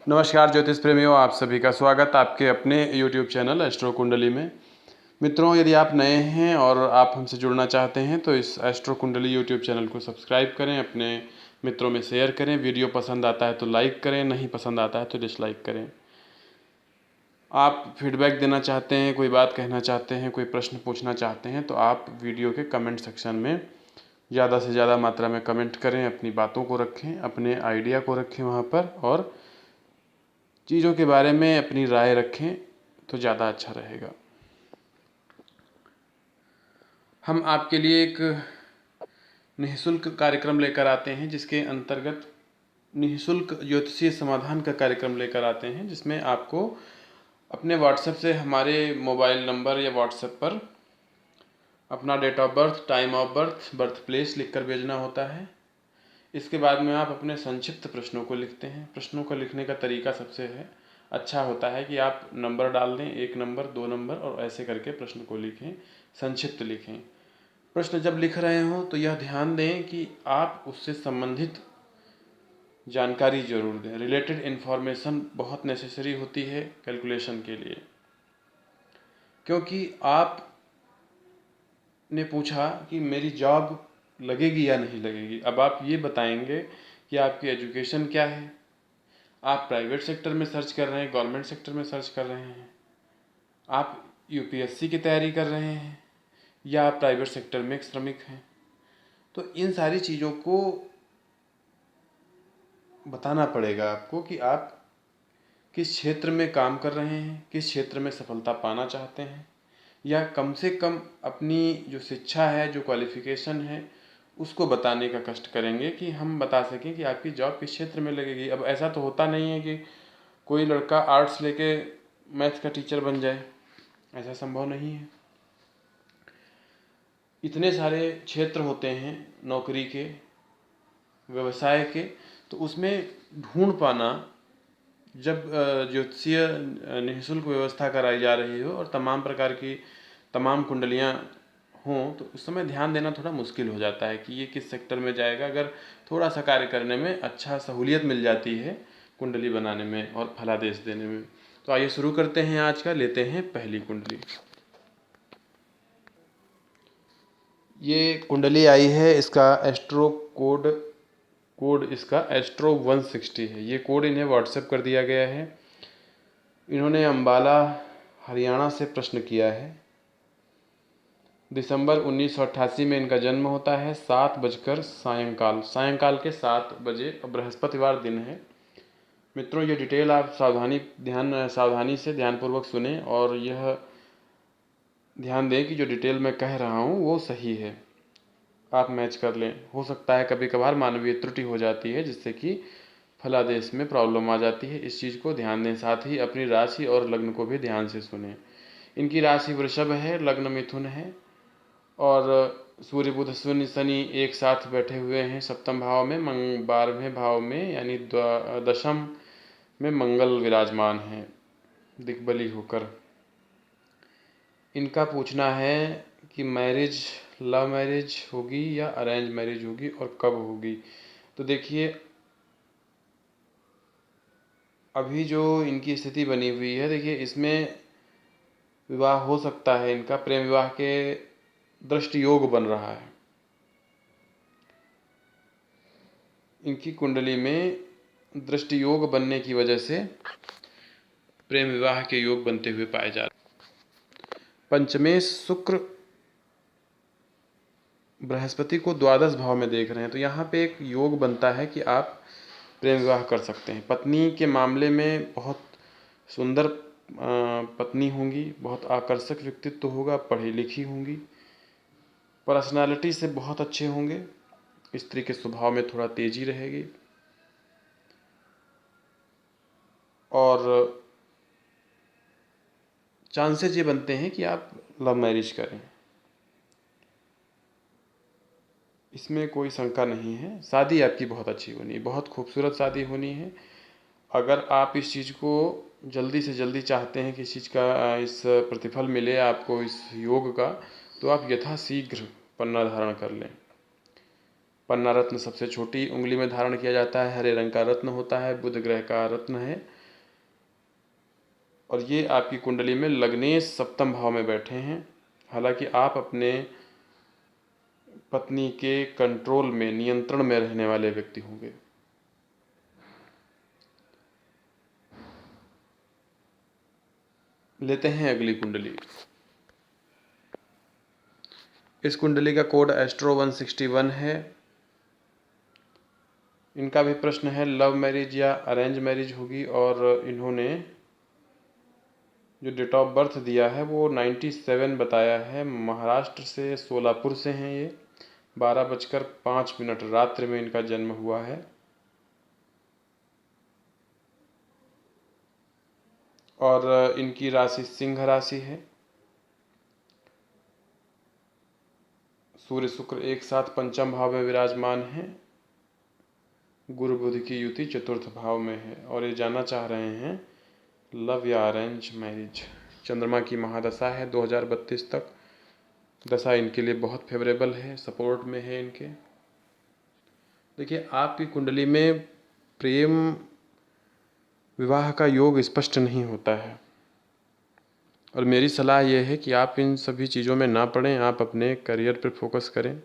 नमस्कार ज्योतिष प्रेमियों, आप सभी का स्वागत आपके अपने YouTube चैनल एस्ट्रो कुंडली में। मित्रों, यदि आप नए हैं और आप हमसे जुड़ना चाहते हैं तो इस एस्ट्रो कुंडली YouTube चैनल को सब्सक्राइब करें, अपने मित्रों में शेयर करें। वीडियो पसंद आता है तो लाइक करें, नहीं पसंद आता है तो डिसलाइक करें। आप फीडबैक देना चाहते हैं, कोई बात कहना चाहते हैं, कोई प्रश्न पूछना चाहते हैं तो आप वीडियो के कमेंट सेक्शन में ज़्यादा से ज़्यादा मात्रा में कमेंट करें, अपनी बातों को रखें, अपने आइडिया को रखें वहाँ पर, और चीज़ों के बारे में अपनी राय रखें तो ज़्यादा अच्छा रहेगा। हम आपके लिए एक निःशुल्क कार्यक्रम लेकर आते हैं, जिसके अंतर्गत निःशुल्क ज्योतिषीय समाधान का कार्यक्रम लेकर आते हैं, जिसमें आपको अपने व्हाट्सएप से हमारे मोबाइल नंबर या व्हाट्सएप पर अपना date of birth, time of birth, birth place लिखकर भेजना होता है। इसके बाद में आप अपने संक्षिप्त प्रश्नों को लिखते हैं। प्रश्नों को लिखने का तरीका सबसे अच्छा होता है कि आप नंबर डाल दें, 1 नंबर, 2 नंबर, और ऐसे करके प्रश्न को लिखें, संक्षिप्त लिखें। प्रश्न जब लिख रहे हों तो यह ध्यान दें कि आप उससे संबंधित जानकारी जरूर दें। रिलेटेड इन्फॉर्मेशन बहुत नेसेसरी होती है कैलकुलेशन के लिए, क्योंकि आप ने पूछा कि मेरी जॉब लगेगी या नहीं लगेगी। अब आप ये बताएंगे कि आपकी एजुकेशन क्या है, आप प्राइवेट सेक्टर में सर्च कर रहे हैं, गवर्नमेंट सेक्टर में सर्च कर रहे हैं, आप यूपीएससी की तैयारी कर रहे हैं, या आप प्राइवेट सेक्टर में एक श्रमिक हैं। तो इन सारी चीज़ों को बताना पड़ेगा आपको कि आप किस क्षेत्र में काम कर रहे हैं, किस क्षेत्र में सफलता पाना चाहते हैं, या कम से कम अपनी जो शिक्षा है, जो क्वालिफिकेशन है, उसको बताने का कष्ट करेंगे कि हम बता सकें कि आपकी जॉब किस क्षेत्र में लगेगी। अब ऐसा तो होता नहीं है कि कोई लड़का आर्ट्स लेके मैथ का टीचर बन जाए, ऐसा संभव नहीं है। इतने सारे क्षेत्र होते हैं नौकरी के, व्यवसाय के, तो उसमें ढूंढ पाना, जब ज्योतिषीय निःशुल्क व्यवस्था कराई जा रही हो और तमाम प्रकार की तमाम कुंडलियाँ हों, तो उस समय ध्यान देना थोड़ा मुश्किल हो जाता है कि ये किस सेक्टर में जाएगा। अगर थोड़ा सा कार्य करने में अच्छा सहूलियत मिल जाती है कुंडली बनाने में और फलादेश देने में। तो आइए शुरू करते हैं। आज का लेते हैं पहली कुंडली। ये कुंडली आई है, इसका एस्ट्रो कोड इसका एस्ट्रो 160 है। ये कोड इन्हें व्हाट्सएप कर दिया गया है। इन्होंने अंबाला हरियाणा से प्रश्न किया है। दिसंबर 1988 में इनका जन्म होता है। 7 बजकर सायंकाल के 7 बजे, बृहस्पतिवार दिन है। मित्रों, ये डिटेल आप सावधानी से ध्यानपूर्वक सुने, और यह ध्यान दें कि जो डिटेल मैं कह रहा हूँ वो सही है, आप मैच कर लें। हो सकता है कभी कभार मानवीय त्रुटि हो जाती है, जिससे कि फलादेश में प्रॉब्लम आ जाती है। इस चीज़ को ध्यान दें। साथ ही अपनी राशि और लग्न को भी ध्यान से सुने। इनकी राशि वृषभ है, लग्न मिथुन है, और सूर्य बुध शनि एक साथ बैठे हुए हैं सप्तम भाव में। 12वें भाव में यानी दशम में मंगल विराजमान है दिग्बली होकर। इनका पूछना है कि लव मैरिज होगी या अरेंज मैरिज होगी और कब होगी। तो देखिए, अभी जो इनकी स्थिति बनी हुई है, देखिए इसमें विवाह हो सकता है इनका, प्रेम विवाह के दृष्टि योग बन रहा है। इनकी कुंडली में दृष्टि योग बनने की वजह से प्रेम विवाह के योग बनते हुए पाए जा रहे हैं। पंचमें शुक्र बृहस्पति को द्वादश भाव में देख रहे हैं, तो यहाँ पे एक योग बनता है कि आप प्रेम विवाह कर सकते हैं। पत्नी के मामले में बहुत सुंदर पत्नी होंगी, बहुत आकर्षक व्यक्तित्व होगा, पढ़ी लिखी होंगी, पर्सनालिटी से बहुत अच्छे होंगे। स्त्री के स्वभाव में थोड़ा तेजी रहेगी, और चांसेस ये बनते हैं कि आप लव मैरिज करें। इसमें कोई शंका नहीं है। शादी आपकी बहुत अच्छी होनी है, बहुत खूबसूरत शादी होनी है। अगर आप इस चीज़ को जल्दी से जल्दी चाहते हैं कि इस चीज़ का इस प्रतिफल मिले आपको, इस योग का, तो आप यथाशीघ्र पन्ना धारण कर लें। पन्ना रत्न सबसे छोटी उंगली में धारण किया जाता है, हरे रंग का रत्न होता है, बुध ग्रह का रत्न है। और ये आपकी कुंडली में लग्नेश सप्तम भाव में बैठे हैं। हालांकि आप अपने पत्नी के कंट्रोल में, नियंत्रण में रहने वाले व्यक्ति होंगे। लेते हैं अगली कुंडली। इस कुंडली का कोड एस्ट्रो 161 है। इनका भी प्रश्न है लव मैरिज या अरेंज मैरिज होगी, और इन्होंने जो डेट ऑफ बर्थ दिया है वो 97 बताया है। महाराष्ट्र से, सोलापुर से हैं ये। 12:05 रात्रि में इनका जन्म हुआ है। और इनकी राशि सिंह राशि है। सूर्य शुक्र एक साथ पंचम भाव में विराजमान है। गुरु बुध की युति चतुर्थ भाव में है। और ये जानना चाह रहे हैं लव या अरेंज मैरिज। चंद्रमा की महादशा है 2032 तक। दशा इनके लिए बहुत फेवरेबल है, सपोर्ट में है इनके। देखिए, आपकी कुंडली में प्रेम विवाह का योग स्पष्ट नहीं होता है, और मेरी सलाह यह है कि आप इन सभी चीज़ों में ना पड़ें, आप अपने करियर पर फोकस करें,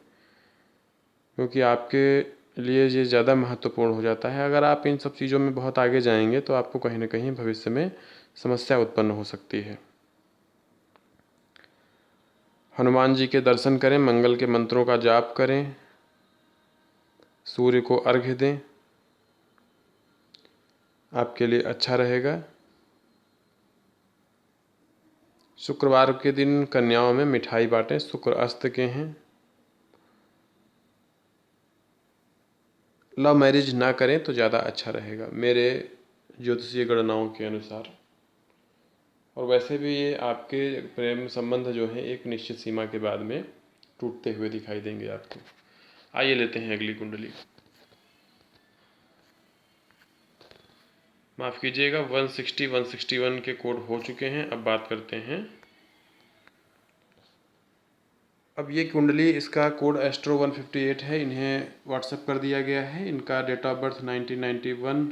क्योंकि आपके लिए ये ज़्यादा महत्वपूर्ण हो जाता है। अगर आप इन सब चीज़ों में बहुत आगे जाएंगे तो आपको कहीं ना कहीं भविष्य में समस्या उत्पन्न हो सकती है। हनुमान जी के दर्शन करें, मंगल के मंत्रों का जाप करें, सूर्य को अर्घ्य दें, आपके लिए अच्छा रहेगा। शुक्रवार के दिन कन्याओं में मिठाई बांटें, शुक्र अस्त के हैं। लव मैरिज ना करें तो ज़्यादा अच्छा रहेगा मेरे ज्योतिषीय गणनाओं के अनुसार। और वैसे भी ये आपके प्रेम संबंध जो है एक निश्चित सीमा के बाद में टूटते हुए दिखाई देंगे आपको। आइए लेते हैं अगली कुंडली। माफ़ कीजिएगा, 161 के कोड हो चुके हैं। अब बात करते हैं। अब ये कुंडली, इसका कोड एस्ट्रो 158 है। इन्हें व्हाट्सएप कर दिया गया है। इनका डेट ऑफ बर्थ 1991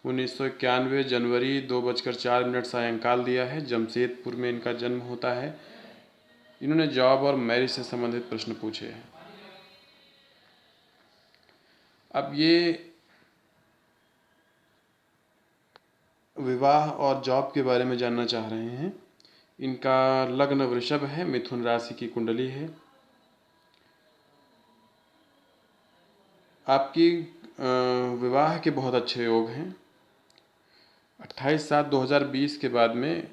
1991 जनवरी 2:04 सायंकाल दिया है। जमशेदपुर में इनका जन्म होता है। इन्होंने जॉब और मैरिज से संबंधित प्रश्न पूछे हैं। अब ये विवाह और जॉब के बारे में जानना चाह रहे हैं। इनका लग्न वृषभ है, मिथुन राशि की कुंडली है। आपकी विवाह के बहुत अच्छे योग हैं। 28/7/2020 के बाद में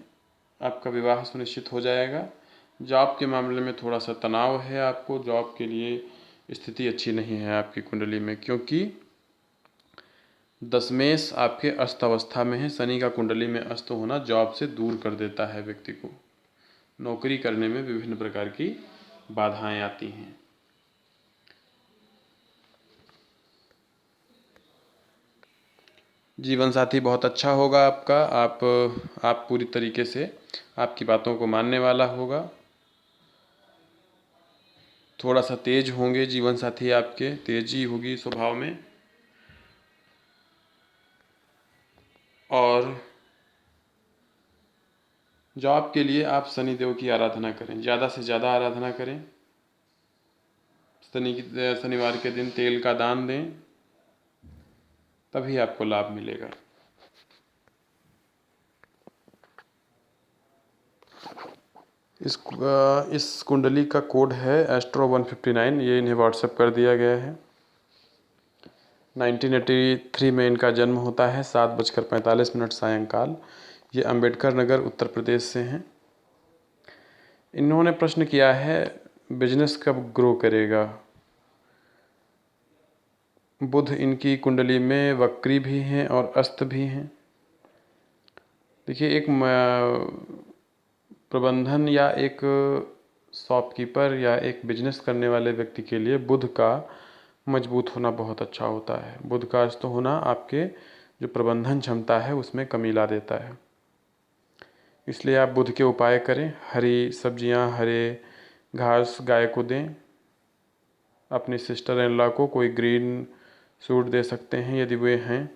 आपका विवाह सुनिश्चित हो जाएगा। जॉब के मामले में थोड़ा सा तनाव है आपको। जॉब के लिए स्थिति अच्छी नहीं है आपकी कुंडली में, क्योंकि दशमेश आपके अस्त अवस्था में है। शनि का कुंडली में अस्त होना जॉब से दूर कर देता है व्यक्ति को। नौकरी करने में विभिन्न प्रकार की बाधाएं आती हैं। जीवन साथी बहुत अच्छा होगा आपका। आप पूरी तरीके से आपकी बातों को मानने वाला होगा। थोड़ा सा तेज होंगे जीवन साथी आपके, तेजी होगी स्वभाव में। और जॉब के लिए आप शनिदेव की आराधना करें, ज़्यादा से ज़्यादा आराधना करें। शनिवार के दिन तेल का दान दें, तभी आपको लाभ मिलेगा। इस कुंडली का कोड है एस्ट्रो 159। ये इन्हें व्हाट्सएप कर दिया गया है। 1983 में इनका जन्म होता है, 7:45 सायंकाल। ये अंबेडकर नगर उत्तर प्रदेश से हैं। इन्होंने प्रश्न किया है बिजनेस कब ग्रो करेगा। बुध इनकी कुंडली में वक्री भी हैं और अस्त भी हैं। देखिए, एक प्रबंधन या एक शॉपकीपर या एक बिजनेस करने वाले व्यक्ति के लिए बुध का मजबूत होना बहुत अच्छा होता है। बुध का अस्त होना आपके जो प्रबंधन क्षमता है उसमें कमी ला देता है। इसलिए आप बुध के उपाय करें। हरी सब्जियां, हरे घास गाय को दें। अपनी सिस्टर इन लॉ को कोई ग्रीन सूट दे सकते हैं यदि वे हैं।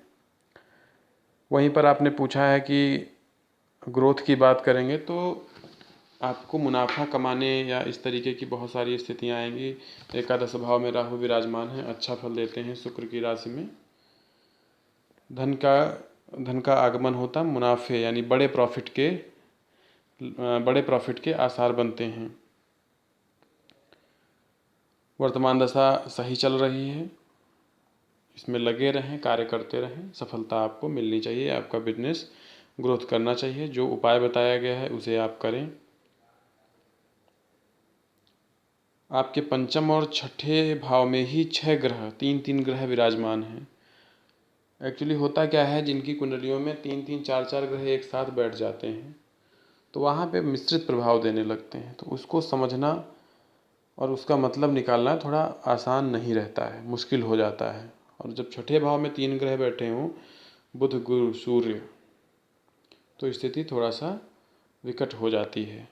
वहीं पर आपने पूछा है कि ग्रोथ की बात करेंगे तो आपको मुनाफा कमाने या इस तरीके की बहुत सारी स्थितियाँ आएंगी। एकादश भाव में राहु विराजमान है, अच्छा फल देते हैं शुक्र की राशि में। धन का आगमन होता, मुनाफे यानी बड़े प्रॉफिट के आसार बनते हैं। वर्तमान दशा सही चल रही है, इसमें लगे रहें, कार्य करते रहें, सफलता आपको मिलनी चाहिए। आपका बिजनेस ग्रोथ करना चाहिए। जो उपाय बताया गया है उसे आप करें। आपके पंचम और छठे भाव में ही 6 ग्रह, 3 ग्रह विराजमान हैं। एक्चुअली होता क्या है, जिनकी कुंडलियों में 3 4 ग्रह एक साथ बैठ जाते हैं तो वहाँ पे मिश्रित प्रभाव देने लगते हैं। तो उसको समझना और उसका मतलब निकालना थोड़ा आसान नहीं रहता है, मुश्किल हो जाता है। और जब छठे भाव में 3 ग्रह बैठे हों, बुध गुरु सूर्य, तो स्थिति थोड़ा सा विकट हो जाती है।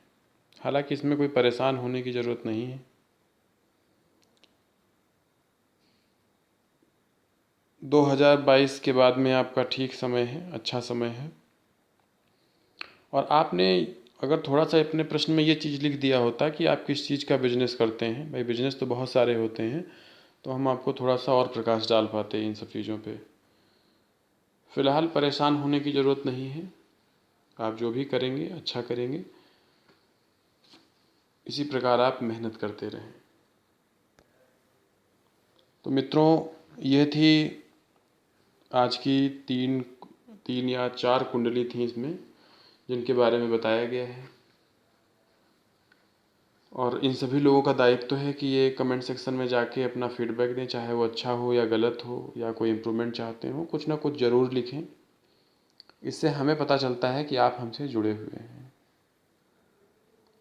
हालांकि इसमें कोई परेशान होने की ज़रूरत नहीं है। 2022 के बाद में आपका ठीक समय है, अच्छा समय है। और आपने अगर थोड़ा सा अपने प्रश्न में ये चीज़ लिख दिया होता कि आप किस चीज़ का बिजनेस करते हैं, भाई बिजनेस तो बहुत सारे होते हैं, तो हम आपको थोड़ा सा और प्रकाश डाल पाते इन सब चीज़ों पे। फ़िलहाल परेशान होने की ज़रूरत नहीं है। आप जो भी करेंगे अच्छा करेंगे, इसी प्रकार आप मेहनत करते रहें। तो मित्रों, ये थी आज की तीन या 4 कुंडली थी इसमें, जिनके बारे में बताया गया है। और इन सभी लोगों का दायित्व है कि ये कमेंट सेक्शन में जाके अपना फीडबैक दें, चाहे वो अच्छा हो या गलत हो या कोई इम्प्रूवमेंट चाहते हो, कुछ ना कुछ ज़रूर लिखें। इससे हमें पता चलता है कि आप हमसे जुड़े हुए हैं।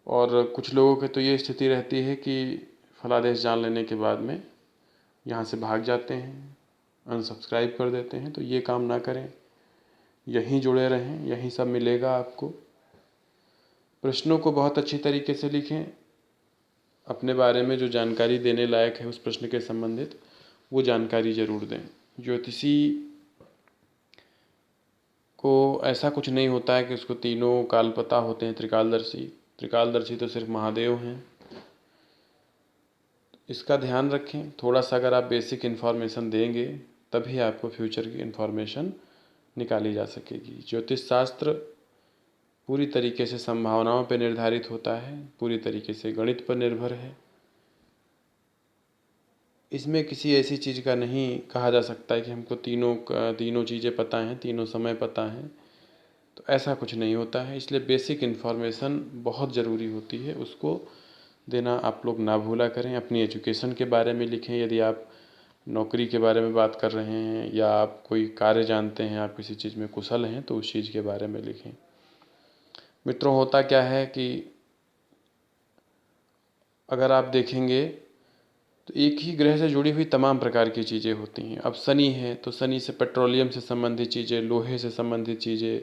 और कुछ लोगों की तो ये स्थिति रहती है कि फलादेश जान लेने के बाद में यहाँ से भाग जाते हैं, अनसब्सक्राइब कर देते हैं। तो ये काम ना करें, यहीं जुड़े रहें, यहीं सब मिलेगा आपको। प्रश्नों को बहुत अच्छी तरीके से लिखें। अपने बारे में जो जानकारी देने लायक है उस प्रश्न के संबंधित, वो जानकारी ज़रूर दें। ज्योतिषी को ऐसा कुछ नहीं होता है कि उसको तीनों काल पता होते हैं। त्रिकालदर्शी तो सिर्फ महादेव हैं। इसका ध्यान रखें। थोड़ा सा अगर आप बेसिक इन्फॉर्मेशन देंगे तभी आपको फ्यूचर की इन्फॉर्मेशन निकाली जा सकेगी। ज्योतिष शास्त्र पूरी तरीके से संभावनाओं पर निर्धारित होता है, पूरी तरीके से गणित पर निर्भर है। इसमें किसी ऐसी चीज़ का नहीं कहा जा सकता है कि हमको तीनों चीज़ें पता हैं, तीनों समय पता हैं। तो ऐसा कुछ नहीं होता है। इसलिए बेसिक इन्फॉर्मेशन बहुत ज़रूरी होती है, उसको देना आप लोग ना भूला करें। अपनी एजुकेशन के बारे में लिखें। यदि आप नौकरी के बारे में बात कर रहे हैं या आप कोई कार्य जानते हैं, आप किसी चीज़ में कुशल हैं, तो उस चीज़ के बारे में लिखें। मित्रों, होता क्या है कि अगर आप देखेंगे तो एक ही ग्रह से जुड़ी हुई तमाम प्रकार की चीज़ें होती हैं। अब शनि है तो शनि से पेट्रोलियम से संबंधित चीज़ें, लोहे से संबंधित चीज़ें,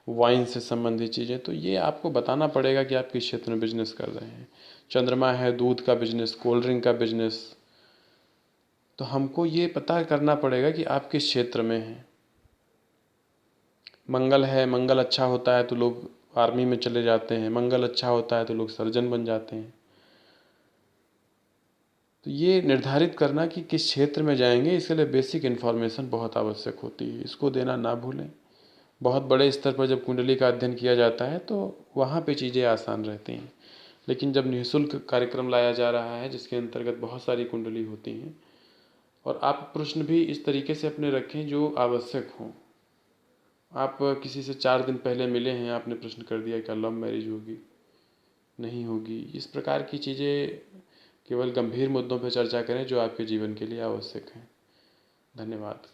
वाइन से संबंधित चीज़ें, तो ये आपको बताना पड़ेगा कि आप किस क्षेत्र में बिजनेस कर रहे हैं। चंद्रमा है, दूध का बिजनेस, कोल्ड ड्रिंक का बिजनेस, तो हमको ये पता करना पड़ेगा कि आप किस क्षेत्र में हैं। मंगल है, मंगल अच्छा होता है तो लोग आर्मी में चले जाते हैं, मंगल अच्छा होता है तो लोग सर्जन बन जाते हैं। तो ये निर्धारित करना कि किस क्षेत्र में जाएंगे, इसके लिए बेसिक इन्फॉर्मेशन बहुत आवश्यक होती है। इसको देना ना भूलें। बहुत बड़े स्तर पर जब कुंडली का अध्ययन किया जाता है तो वहाँ पे चीज़ें आसान रहती हैं। लेकिन जब निःशुल्क कार्यक्रम लाया जा रहा है जिसके अंतर्गत बहुत सारी कुंडली होती हैं, और आप प्रश्न भी इस तरीके से अपने रखें जो आवश्यक हों। आप किसी से 4 दिन पहले मिले हैं, आपने प्रश्न कर दिया क्या लव मैरिज होगी, नहीं होगी, इस प्रकार की चीज़ें केवल गंभीर मुद्दों पर चर्चा करें जो आपके जीवन के लिए आवश्यक हैं। धन्यवाद।